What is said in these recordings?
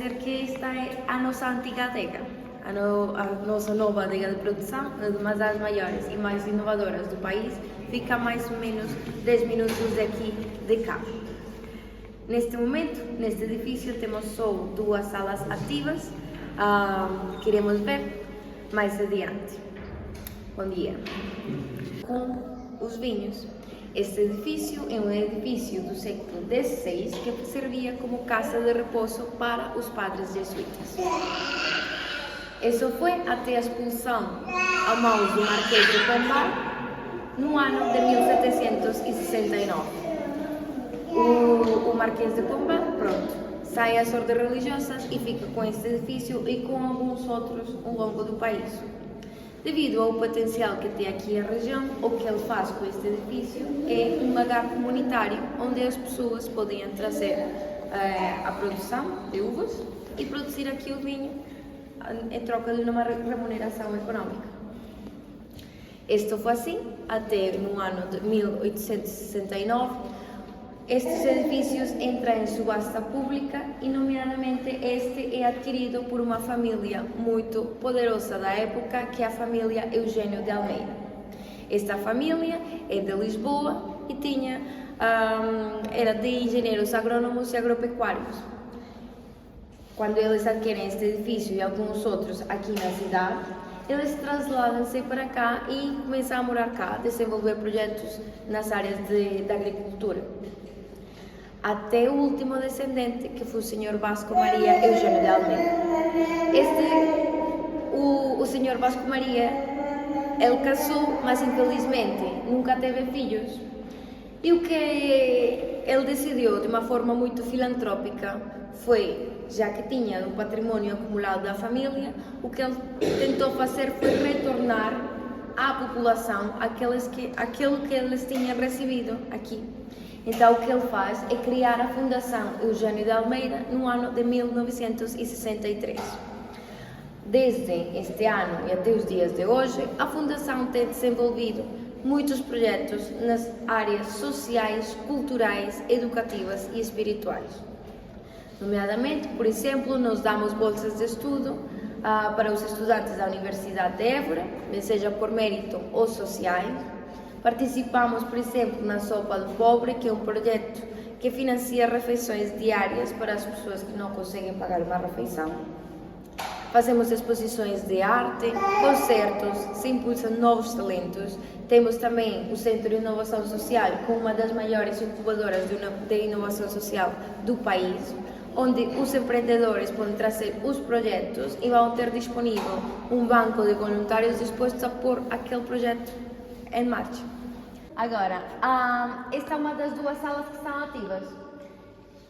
dizer que esta é a nossa antiga adega. A nossa nova adega de produção, uma das maiores e mais inovadoras do país, fica a mais ou menos 10 minutos daqui de carro. Neste momento, neste edifício, temos só 2 salas ativas, que iremos ver mais adiante. Bom dia. Com os vinhos. Este edifício é um edifício do século XVI que servia como casa de repouso para os padres jesuítas. Isso foi até a expulsão a mãos do Marquês de Pombal no ano de 1769. O Marquês de Pombal, sai às ordens religiosas e fica com este edifício e com alguns outros ao longo do país. Devido ao potencial que tem aqui a região, o que ele faz com este edifício é um lagar comunitário onde as pessoas podem trazer a produção de uvas e produzir aqui o vinho em troca de uma remuneração econômica. Isto foi assim até no ano de 1869. Estes edifícios entram em subasta pública e, nomeadamente, este é adquirido por uma família muito poderosa da época, que é a família Eugênio de Almeida. Esta família é de Lisboa e era de engenheiros agrônomos e agropecuários. Quando eles adquirem este edifício e alguns outros aqui na cidade, eles trasladam-se para cá e começam a morar cá, desenvolver projetos nas áreas da agricultura. Até o último descendente, que foi o Sr. Vasco Maria Eugênio de Almeida. O Sr. Vasco Maria, ele casou, mas infelizmente nunca teve filhos. E o que ele decidiu, de uma forma muito filantrópica, foi, já que tinha um patrimônio acumulado da família, o que ele tentou fazer foi retornar à população aquilo que eles tinham recebido aqui. Então, o que ele faz é criar a Fundação Eugênio de Almeida no ano de 1963. Desde este ano e até os dias de hoje, a Fundação tem desenvolvido muitos projetos nas áreas sociais, culturais, educativas e espirituais. Nomeadamente, por exemplo, nós damos bolsas de estudo para os estudantes da Universidade de Évora, seja por mérito ou sociais. Participamos, por exemplo, na Sopa do Pobre, que é um projeto que financia refeições diárias para as pessoas que não conseguem pagar uma refeição. Fazemos exposições de arte, concertos, se impulsam novos talentos. Temos também o Centro de Inovação Social, com uma das maiores incubadoras de inovação social do país, onde os empreendedores podem trazer os projetos e vão ter disponível um banco de voluntários dispostos a pôr aquele projeto em marcha. Agora, esta é uma das 2 salas que estão ativas.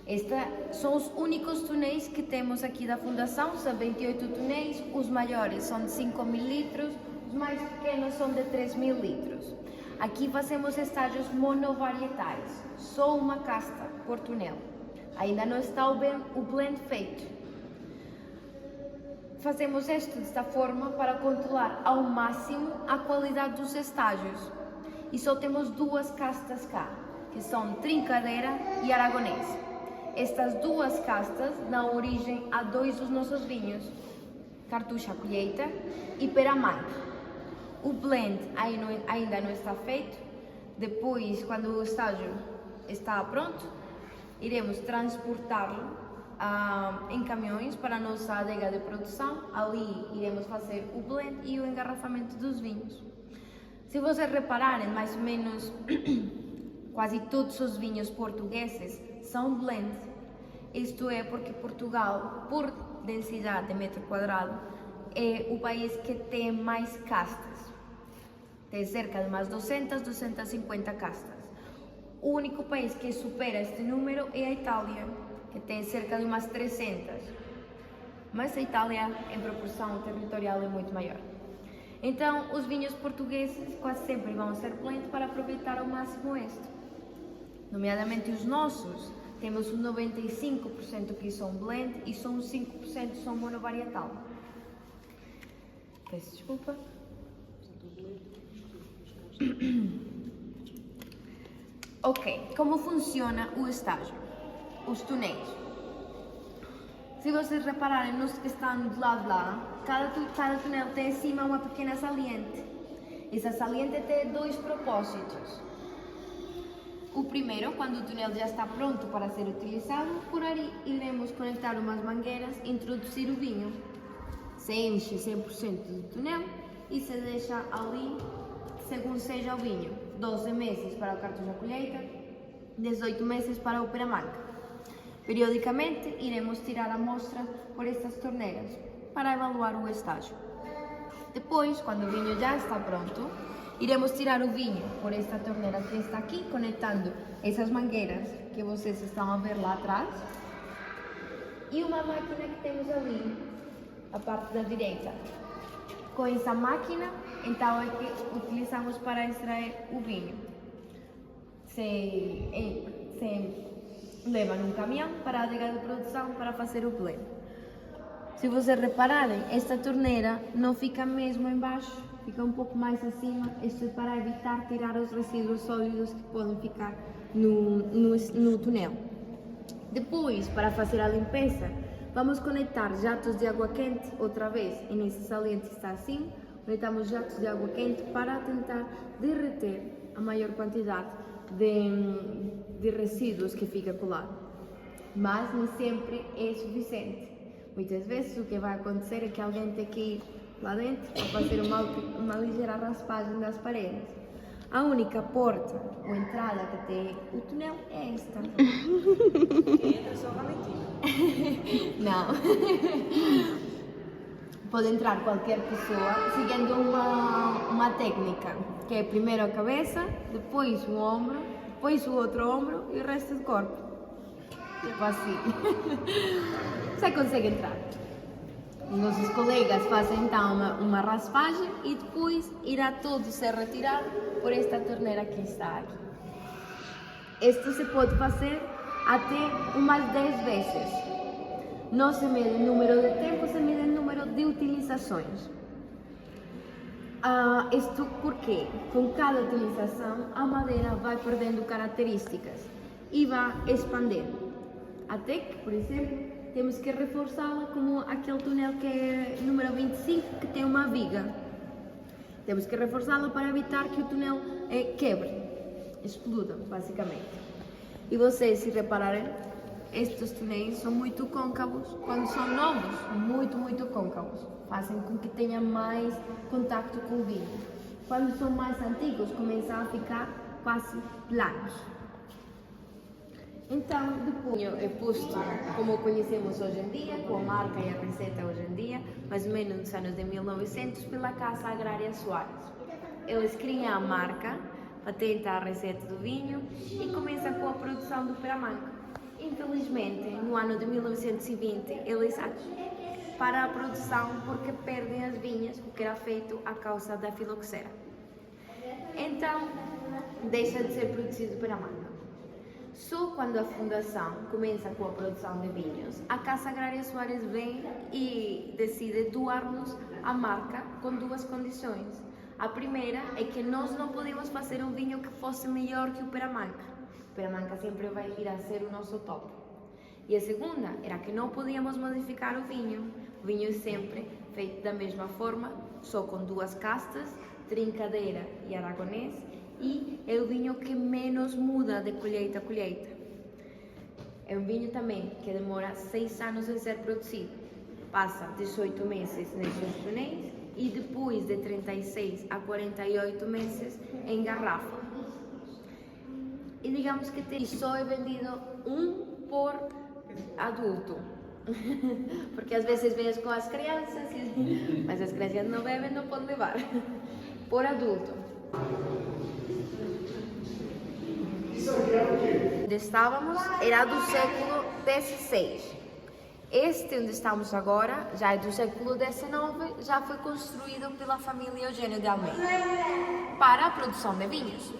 Estes são os únicos túneis que temos aqui da Fundação, são 28 túneis, os maiores são de 5.000 litros, os mais pequenos são de 3.000 litros. Aqui fazemos estágios monovarietais, só uma casta por túnel. Ainda não está o blend feito. Fazemos isto desta forma para controlar ao máximo a qualidade dos estágios. E só temos 2 castas cá, que são Trincadeira e Aragonês. Estas 2 castas dão origem a 2 dos nossos vinhos, Cartucha Colheita e Peramar. O blend ainda não está feito. Depois, quando o estágio está pronto, iremos transportá-lo em caminhões para a nossa adega de produção. Ali iremos fazer o blend e o engarrafamento dos vinhos. Se vocês repararem, mais ou menos quase todos os vinhos portugueses são blend. Isto é porque Portugal, por densidade de metro quadrado, é o país que tem mais castas. Tem cerca de umas 250 castas. O único país que supera este número é a Itália, que tem cerca de umas 300. Mas a Itália, em proporção territorial, é muito maior. Então, os vinhos portugueses quase sempre vão ser blend para aproveitar ao máximo este. Nomeadamente os nossos, temos um 95% que são blend e só uns 5% são monovarietal. Peço desculpa. Ok, como funciona o estágio? Os túneis Se vocês repararem nos que estão do lado de lá, cada túnel tem em cima uma pequena saliente. Essa saliente tem dois propósitos. O primeiro, quando o túnel já está pronto para ser utilizado, por aí iremos conectar umas mangueiras e introduzir o vinho. Se enche 100% do túnel e se deixa ali, segundo seja o vinho. 12 meses para o cartucho da colheita, 18 meses para o peramanca. Periodicamente iremos tirar a amostra por estas torneiras para evaluar o estágio. Depois, quando o vinho já está pronto, iremos tirar o vinho por esta torneira que está aqui, conectando essas mangueiras que vocês estão a ver lá atrás e uma máquina que temos ali, a parte da direita. Com essa máquina, então é que utilizamos para extrair o vinho. Se leva num caminhão para a adega de produção para fazer o blend. Se vocês repararem, esta torneira não fica mesmo embaixo, fica um pouco mais acima, isto é para evitar tirar os resíduos sólidos que podem ficar no túnel. Depois, para fazer a limpeza, vamos conectar jatos de água quente outra vez, e nesse saliente está assim, conectamos jatos de água quente para tentar derreter a maior quantidade de resíduos que fica colado. Mas nem sempre é suficiente. Muitas vezes o que vai acontecer é que alguém tem que ir lá dentro para fazer uma ligeira raspagem das paredes. A única porta ou entrada que tem o túnel é esta. Que entra só Valentina. Não. Pode entrar qualquer pessoa seguindo uma técnica, que é primeiro a cabeça, depois o ombro, depois o outro ombro e o resto do corpo. Tipo assim. Você consegue entrar. Os nossos colegas fazem então uma raspagem e depois irá todo ser retirado por esta torneira que está aqui. Isto se pode fazer até umas 10 vezes. Não se mede o número de tempo, se mede o número de utilizações. Isto porque com cada utilização a madeira vai perdendo características e vai expandindo. Até que, por exemplo, temos que reforçá-la como aquele túnel que é número 25, que tem uma viga. Temos que reforçá-la para evitar que o túnel quebre, exploda, basicamente. E vocês, se repararem, estes túneis são muito côncavos. Quando são novos, muito côncavos. Fazem com que tenha mais contacto com o vinho. Quando são mais antigos, começam a ficar quase planos. Então, depois é posto como conhecemos hoje em dia, com a marca e a receita hoje em dia, mais ou menos nos anos de 1900, pela Casa Agrária Soares. Eles criam a marca, patentam a receita do vinho e começam com a produção do peramanca. Infelizmente, no ano de 1920, eles param a produção porque perdem as vinhas, o que era feito a causa da filoxera. Então, deixa de ser produzido peramanca. Só quando a fundação começa com a produção de vinhos, a Casa Agrária Soares vem e decide doar-nos a marca com duas condições. A primeira é que nós não podemos fazer um vinho que fosse melhor que o peramanca. O peramanca sempre vai vir a ser o nosso top. E a segunda era que não podíamos modificar o vinho. O vinho é sempre feito da mesma forma, só com duas castas, trincadeira e aragonês, e é o vinho que menos muda de colheita a colheita. É um vinho também que demora 6 anos em ser produzido. Passa 18 meses nesses túneis e depois de 36 a 48 meses em garrafa. E digamos que só é vendido um por adulto. Porque às vezes vens com as crianças, mas as crianças não bebem, não podem levar. Por adulto. Onde estávamos era do século XVI. Este onde estamos agora já é do século XIX, já foi construído pela família Eugênio de Almeida para a produção de vinhos.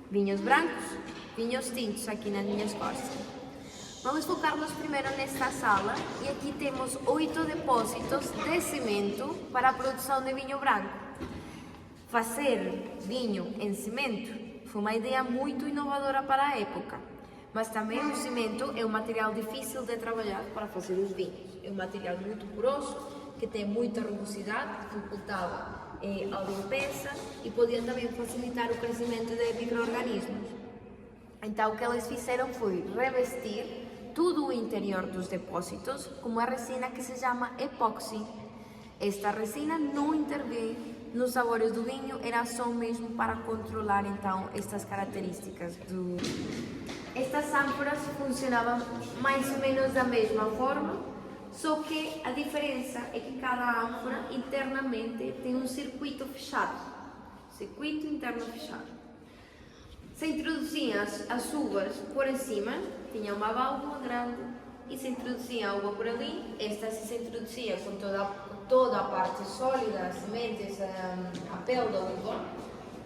Vinhos brancos, vinhos tintos aqui nas minhas costas. Vamos focar-nos primeiro nesta sala e aqui temos 8 depósitos de cimento para a produção de vinho branco. Fazer vinho em cimento foi uma ideia muito inovadora para a época, Mas também o cimento é um material difícil de trabalhar para fazer os vinhos. É um material muito poroso, que tem muita rugosidade, dificultava a limpeza e podia também facilitar o crescimento de micro-organismos. Então o que eles fizeram foi revestir todo o interior dos depósitos com uma resina que se chama epóxi. Esta resina não intervém nos sabores do vinho, era só mesmo para controlar então estas características do... Estas ânforas funcionavam mais ou menos da mesma forma, só que a diferença é que cada ânfora internamente tem um circuito fechado, circuito interno fechado. Se introduziam as uvas por cima, tinha uma válvula grande, e se introduzia a uva por ali, esta se introduzia com toda a parte sólida, as sementes, a pele da uva,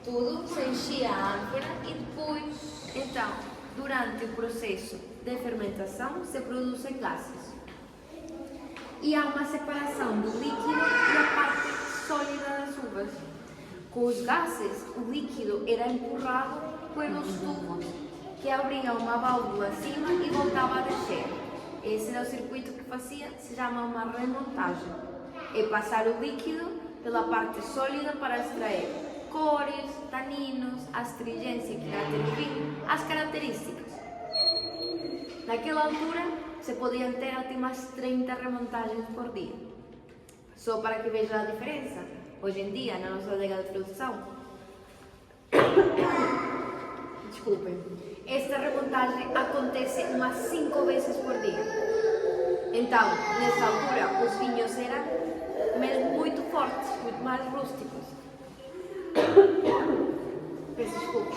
tudo, se enchia a ânfora e depois, então, durante o processo de fermentação, se produzem gases. E há uma separação do líquido e a parte sólida das uvas. Com os gases, o líquido era empurrado pelos tubos que abriam uma válvula acima e voltava a descer. Esse era o circuito que fazia, se chama uma remontagem. É passar o líquido pela parte sólida para extrair cores, taninos, astringência que dá o vinho, as características. Naquela altura, se podiam ter até umas 30 remontagens por dia. Só para que vejam a diferença, hoje em dia, na nossa adega de produção, desculpem, esta remontagem acontece umas 5 vezes por dia. Então, nessa altura, os vinhos eram mesmo muito fortes, muito mais rústicos. Peço desculpa.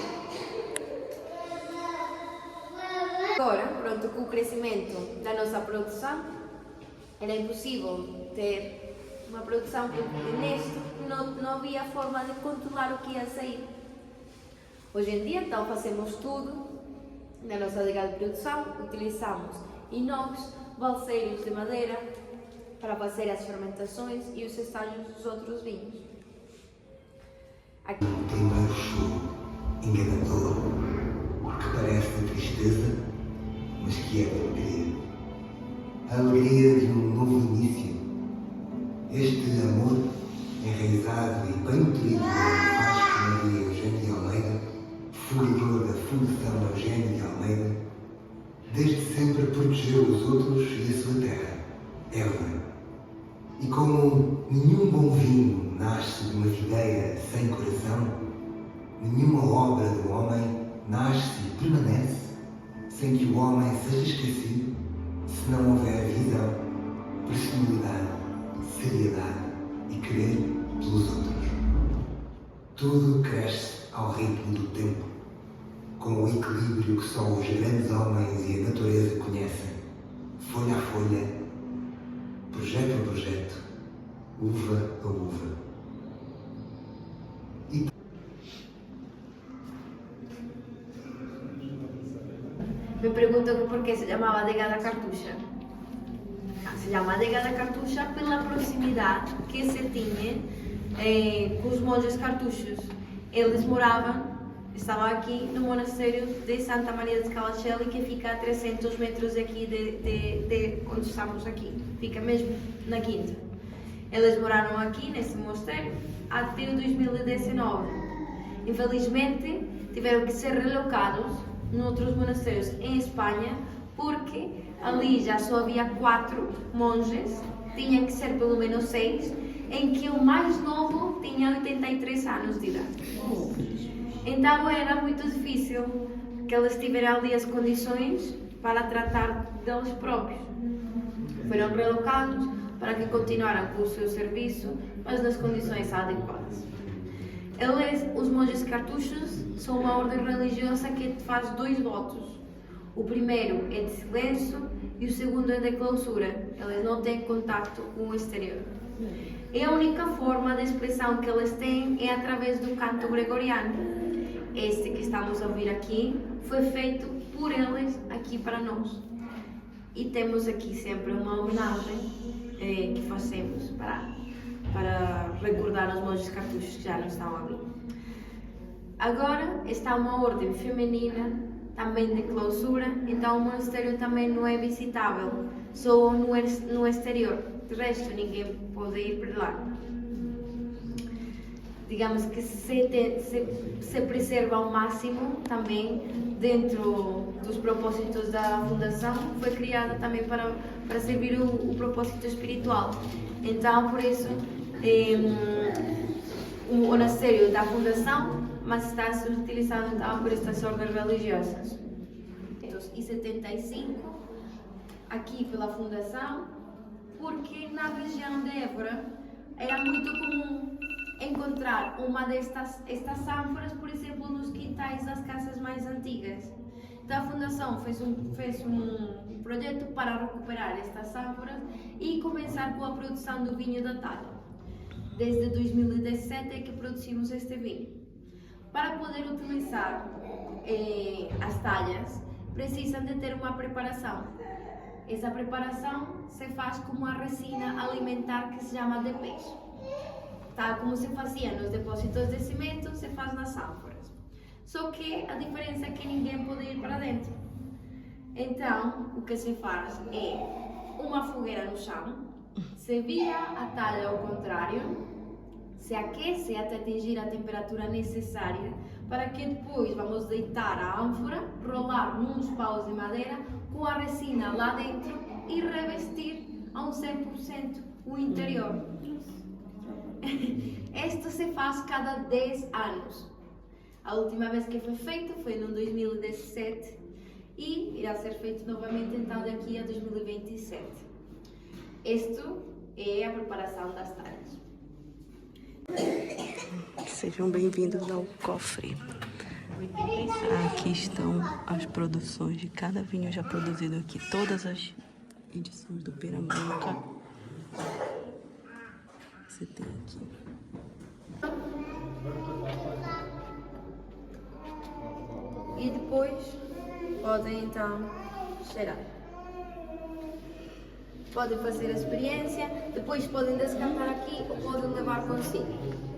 Agora, pronto, com o crescimento da nossa produção, era impossível ter uma produção porque neste não havia forma de controlar o que ia sair. Hoje em dia, então, fazemos tudo na nossa adega de produção, utilizamos inox, balseiros de madeira para fazer as fermentações e os estágios dos outros vinhos. Aqui. O primeiro choro enganador, que parece tristeza, mas que é alegria. A alegria de um novo início. Este amor enraizado e bem nutrido em Vasco Maria Eugênio de Almeida, fundador da Fundação Eugênio de Almeida, desde sempre protegeu os outros e a sua terra, Évora. E como nenhum bom vinho nasce de uma videira sem coração, nenhuma obra do homem nasce e permanece sem que o homem seja esquecido, se não houver visão, personalidade, seriedade e querer pelos outros. Tudo cresce ao ritmo do tempo, com o equilíbrio que só os grandes homens e a natureza conhecem, folha a folha, projeto a projeto, uva a uva. Me perguntam por que se chamava Adega da Cartucha. Se chama Adega da Cartucha pela proximidade que se tinha com os monges cartuchos. Eles estavam aqui no monastério de Santa Maria de Calacheli, que fica a 300 metros aqui de onde estamos aqui. Fica mesmo na quinta. Eles moraram aqui, nesse monastério, até 2019. Infelizmente, tiveram que ser relocados noutros monastérios em Espanha, porque ali já só havia 4 monges, tinha que ser pelo menos 6, em que o mais novo tinha 83 anos de idade. Então era muito difícil que eles tiveram ali as condições para tratar deles próprios. Foram relocados para que continuaram com o seu serviço, mas nas condições adequadas. Eles, os monges cartuchos, são uma ordem religiosa que faz 2 votos. O primeiro é de silêncio e o segundo é de clausura. Eles não têm contato com o exterior. E a única forma de expressão que eles têm é através do canto gregoriano. Este que estamos a ouvir aqui foi feito por eles aqui para nós. E temos aqui sempre uma homenagem que fazemos para recordar os monges cartuchos que já não estão ali. Agora está uma ordem feminina também de clausura, então o monastério também não é visitável, só no exterior, de resto ninguém pode ir para lá. Digamos que se preserva ao máximo também dentro dos propósitos da fundação, foi criada também para servir o propósito espiritual. Então, por isso, o monastério da fundação, mas está a ser utilizado então por estas ordens religiosas. Em 75, aqui pela fundação, porque na região de Évora era muito comum encontrar uma estas ânforas, por exemplo, nos quintais das casas mais antigas. Então a fundação fez um projeto para recuperar estas ânforas e começar com a produção do vinho da talha. Desde 2017 é que produzimos este vinho. Para poder utilizar as talhas, precisam de ter uma preparação. Essa preparação se faz com uma resina alimentar que se chama de peixe. Tal como se fazia nos depósitos de cimento, se faz nas ânforas. Só que a diferença é que ninguém pode ir para dentro. Então, o que se faz é uma fogueira no chão, se vira a talha ao contrário, se aquece até atingir a temperatura necessária para que depois vamos deitar a ânfora, rolar nos paus de madeira com a resina lá dentro e revestir a 100% o interior. Isto se faz cada 10 anos. A última vez que foi feito foi no 2017 e irá ser feito novamente então daqui a 2027. Isto é a preparação das talhas. Sejam bem-vindos ao cofre. Aqui estão as produções de cada vinho já produzido aqui, todas as edições do Pernambuco. Você tem aqui. E depois podem então cheirar. Podem fazer a experiência, depois podem descartar aqui ou podem levar consigo.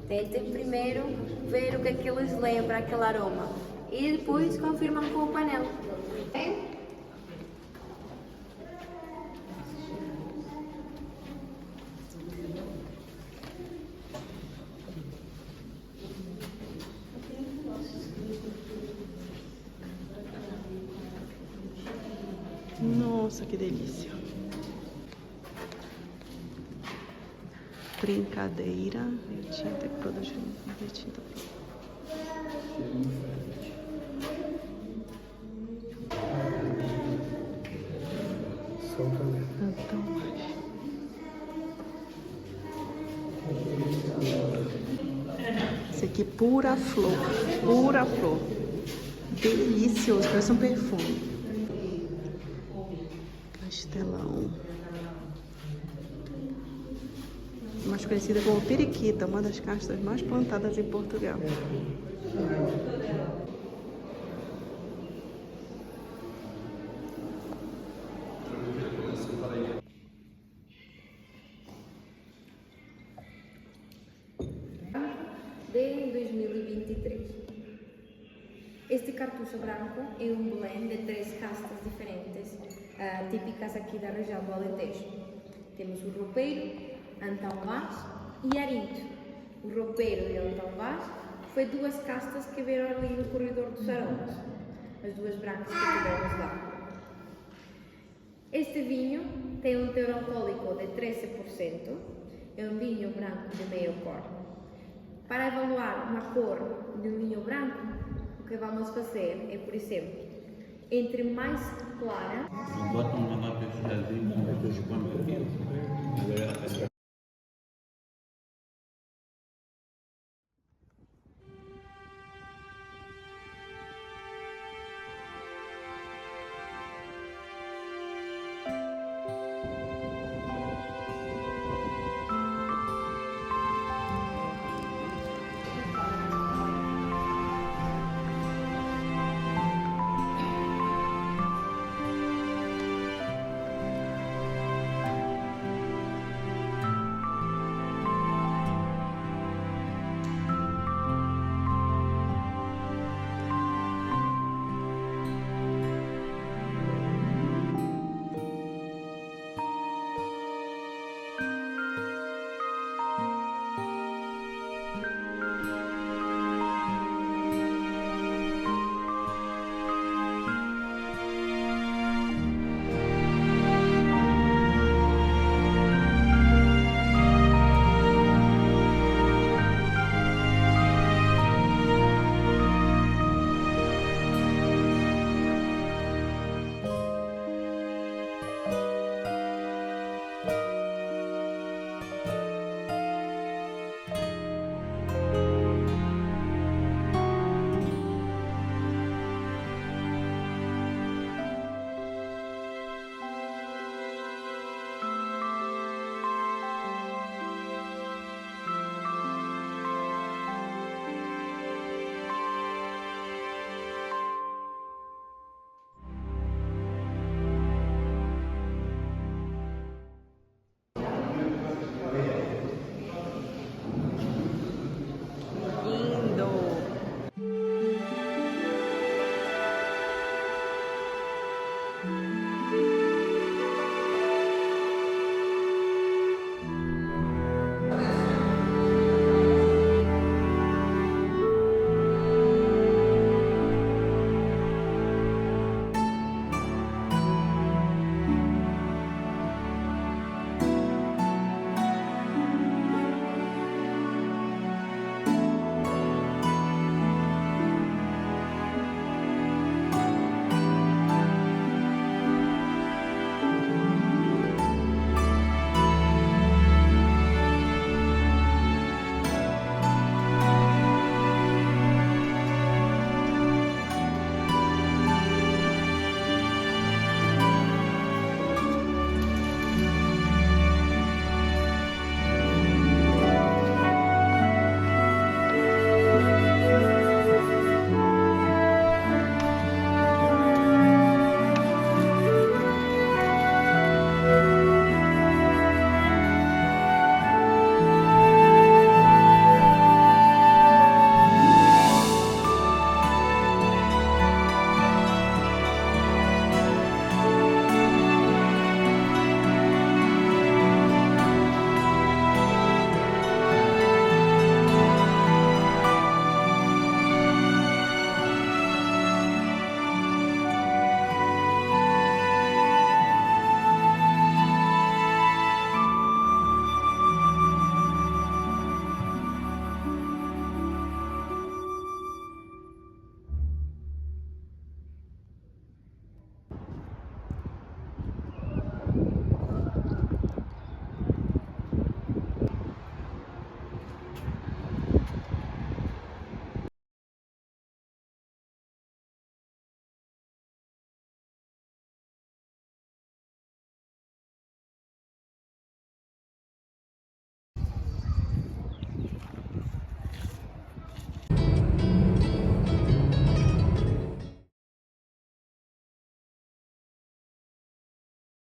Tentem primeiro ver o que é que eles lembram, aquele aroma. E depois confirmam com o painel. Okay? Nossa, que delícia. Brincadeira. Tinta que produz tinta. Então, esse aqui pura flor. Pura flor. Delicioso, parece um perfume. Castelão, mais conhecida como periquita, uma das castas mais plantadas em Portugal. De 2023. Este cartucho branco é um blend de 3 castas diferentes, típicas aqui da região do Alentejo. Temos o roupeiro, Antão Vaz e Arinto. O roupeiro e o Antão Vaz foi 2 castas que vieram ali no corredor dos aromas, as 2 brancas que tivemos lá. Este vinho tem um teor alcoólico de 13%, é um vinho branco de meio cor. Para avaliar uma cor de um vinho branco, o que vamos fazer é, por exemplo, entre mais clara. Botam uma lápis de vinho, depois quando